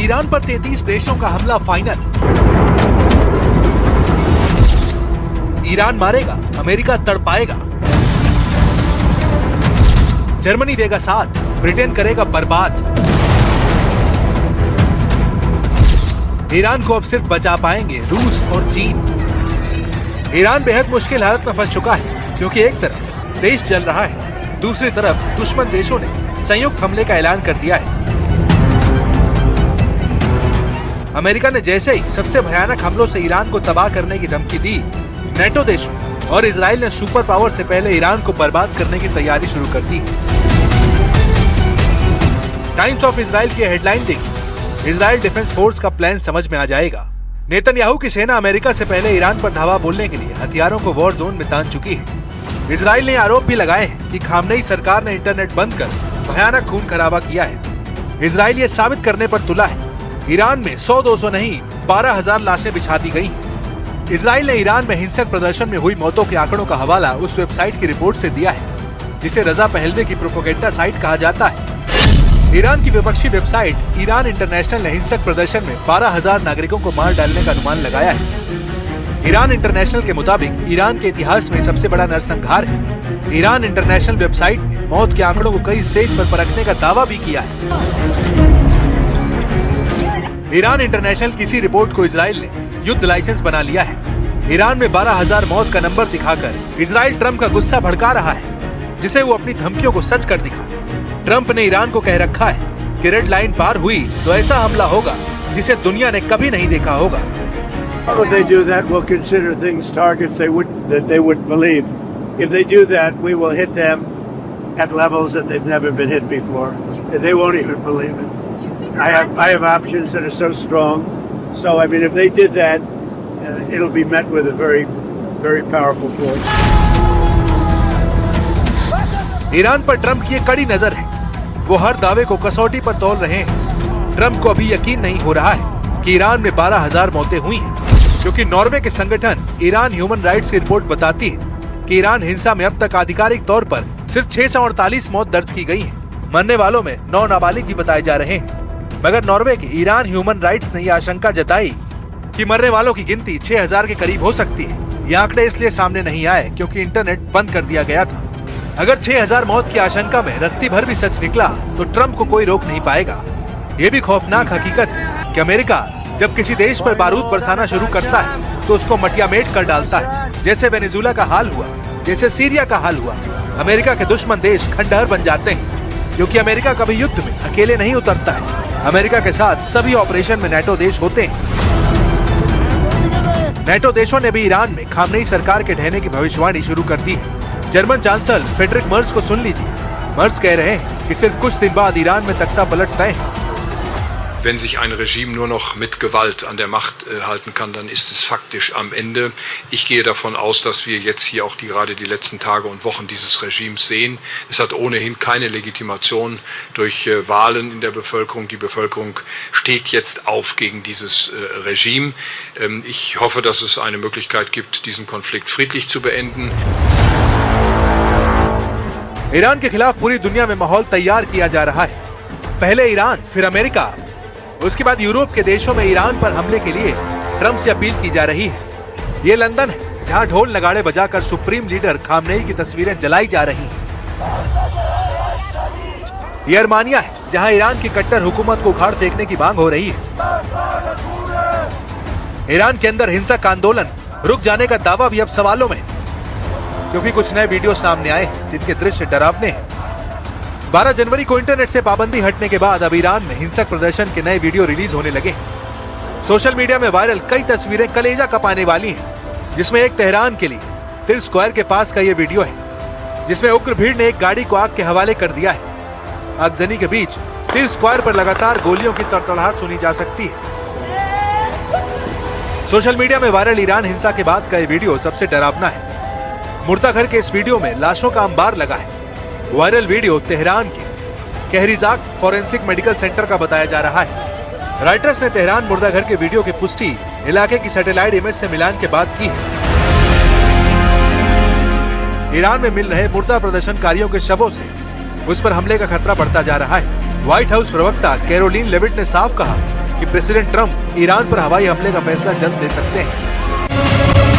Iran पर 33 देशों का हमला फाइनल। ईरान मारेगा, अमेरिका तड़पाएगा। जर्मनी देगा साथ, ब्रिटेन करेगा बर्बाद। ईरान को अब सिर्फ बचा पाएंगे रूस और चीन। ईरान बेहद मुश्किल हालत में फंस चुका है, क्योंकि एक तरफ देश जल रहा है, दूसरी तरफ दुश्मन देशों ने संयुक्त हमले का ऐलान कर दिया है। अमेरिका ने जैसे ही सबसे भयानक हमलों से ईरान को तबाह करने की धमकी दी, नेटो देशों और इजराइल ने सुपर पावर से पहले ईरान को बर्बाद करने की तैयारी शुरू कर दी है। टाइम्स ऑफ इजराइल की हेडलाइन देखी, इजराइल डिफेंस फोर्स का प्लान समझ में आ जाएगा। नेतन्याहू की सेना अमेरिका से पहले ईरान पर धावा बोलने के लिए हथियारों को वॉर जोन में तान चुकी है। इजराइल ने आरोप भी लगाए हैं कि खामनेई सरकार ने इंटरनेट बंद कर भयानक खून खराबा किया है। इजराइल ये साबित करने पर तुला है, ईरान में 100-200 नहीं 12,000 लाशें बिछा दी गई हैं। इजराइल ने ईरान में हिंसक प्रदर्शन में हुई मौतों के आंकड़ों का हवाला उस वेबसाइट की रिपोर्ट से दिया है, जिसे रजा पहलवी की प्रोपेगेंडा साइट कहा जाता है। ईरान की विपक्षी वेबसाइट ईरान इंटरनेशनल ने हिंसक प्रदर्शन में 12,000 नागरिकों को मार डालने का अनुमान लगाया है। ईरान इंटरनेशनल के मुताबिक ईरान के इतिहास में सबसे बड़ा नरसंहार है। ईरान इंटरनेशनल वेबसाइट ने मौत के आंकड़ों को कई स्टेज पर परखने का दावा भी किया है। ईरान इंटरनेशनल किसी रिपोर्ट को इजराइल ने युद्ध लाइसेंस बना लिया है। ईरान में 12,000 मौत का नंबर दिखाकर इजराइल ट्रंप का गुस्सा भड़का रहा है, जिसे वो अपनी धमकियों को सच कर दिखा। ट्रंप ने ईरान को कह रखा है कि रेड लाइन पार हुई तो ऐसा हमला होगा जिसे दुनिया ने कभी नहीं देखा होगा। If they do that, we'll consider things targets that they wouldn't believe. If they do that, we will hit them at levels that they've never been hit before. They won't even believe it. I have options that are so strong. So I mean, if they did that, it'll be met with a very, very powerful force. Iran पर Trump की एक कड़ी नजर है। वो हर दावे को कसौटी पर तौल रहे हैं। ट्रंप को अभी यकीन नहीं हो रहा है कि ईरान में 12,000 मौतें हुई हैं, क्योंकि नॉर्वे के संगठन ईरान ह्यूमन राइट्स की रिपोर्ट बताती है कि ईरान हिंसा में अब तक आधिकारिक तौर पर सिर्फ 648 मौत दर्ज की गई हैं। मरने वालों में 9 नाबालिग भी बताए जा रहे हैं। मगर नॉर्वे के ईरान ह्यूमन राइट्स ने यह आशंका जताई कि मरने वालों की गिनती 6,000 के करीब हो सकती है। ये आंकड़े इसलिए सामने नहीं आए क्योंकि इंटरनेट बंद कर दिया गया था। अगर 6,000 मौत की आशंका में रत्ती भर भी सच निकला तो ट्रंप को कोई रोक नहीं पाएगा। ये भी खौफनाक हकीकत है कि अमेरिका जब किसी देश पर बारूद बरसाना शुरू करता है तो उसको मटियामेट कर डालता है, जैसे वेनेजुला का हाल हुआ, जैसे सीरिया का हाल हुआ। अमेरिका के दुश्मन देश खंडहर बन जाते हैं, क्योंकि अमेरिका कभी युद्ध में अकेले नहीं उतरता है। अमेरिका के साथ सभी ऑपरेशन में नेटो देश होते हैं। नेटो देशों ने भी ईरान में खामनेई सरकार के ढहने की भविष्यवाणी शुरू कर दी है। जर्मन चांसलर फ्रेडरिक मर्ज को सुन लीजिए। मर्ज कह रहे हैं कि सिर्फ कुछ दिन बाद ईरान में तख्ता पलट तय है। Wenn sich ein Regime nur noch mit Gewalt an der Macht halten kann, dann ist es faktisch am Ende. Ich gehe davon aus, dass wir jetzt hier auch gerade die letzten Tage und Wochen dieses Regimes sehen. Es hat ohnehin keine Legitimation durch Wahlen in der Bevölkerung. Die Bevölkerung steht jetzt auf gegen dieses Regime. Ich hoffe, dass es eine Möglichkeit gibt, diesen Konflikt friedlich zu beenden. Iran के खिलाफ पूरी दुनिया में माहौल तैयार किया जा रहा है। पहले ईरान, फिर अमेरिका, उसके बाद यूरोप के देशों में ईरान पर हमले के लिए ट्रंप से अपील की जा रही है। ये लंदन है, जहां ढोल नगाड़े बजाकर सुप्रीम लीडर खामनेई की तस्वीरें जलाई जा रही हैं। ये अर्मानिया है, जहां ईरान की कट्टर हुकूमत को उखाड़ फेंकने की मांग हो रही है। ईरान के अंदर हिंसक आंदोलन रुक जाने का दावा भी अब सवालों में, क्योंकि कुछ नए वीडियो सामने आए जिनके दृश्य डरावने हैं। 12 जनवरी को इंटरनेट से पाबंदी हटने के बाद अब ईरान में हिंसक प्रदर्शन के नए वीडियो रिलीज होने लगे। सोशल मीडिया में वायरल कई तस्वीरें कलेजा कपाने वाली हैं, जिसमें एक तेहरान के लिए तिर स्क्वायर के पास का ये वीडियो है, जिसमें उग्र भीड़ ने एक गाड़ी को आग के हवाले कर दिया है। आगजनी के बीच तिर स्क्वायर पर लगातार गोलियों की तड़तड़ाहट सुनी जा सकती है। सोशल मीडिया में वायरल ईरान हिंसा के बाद का ये वीडियो सबसे डरावना है। मुर्दाघर के इस वीडियो में लाशों का अंबार लगा है। वायरल वीडियो तेहरान के कहरीजाक फॉरेंसिक मेडिकल सेंटर का बताया जा रहा है। राइटर्स ने तेहरान मुर्दाघर के वीडियो की पुष्टि इलाके की सैटेलाइट इमेज से मिलान के बाद की है। ईरान में मिल रहे मुर्दा प्रदर्शनकारियों के शवों से उस पर हमले का खतरा बढ़ता जा रहा है। व्हाइट हाउस प्रवक्ता कैरोलिन लेविट ने साफ कहा कि प्रेसिडेंट ट्रंप ईरान पर हवाई हमले का फैसला जल्द ले सकते हैं।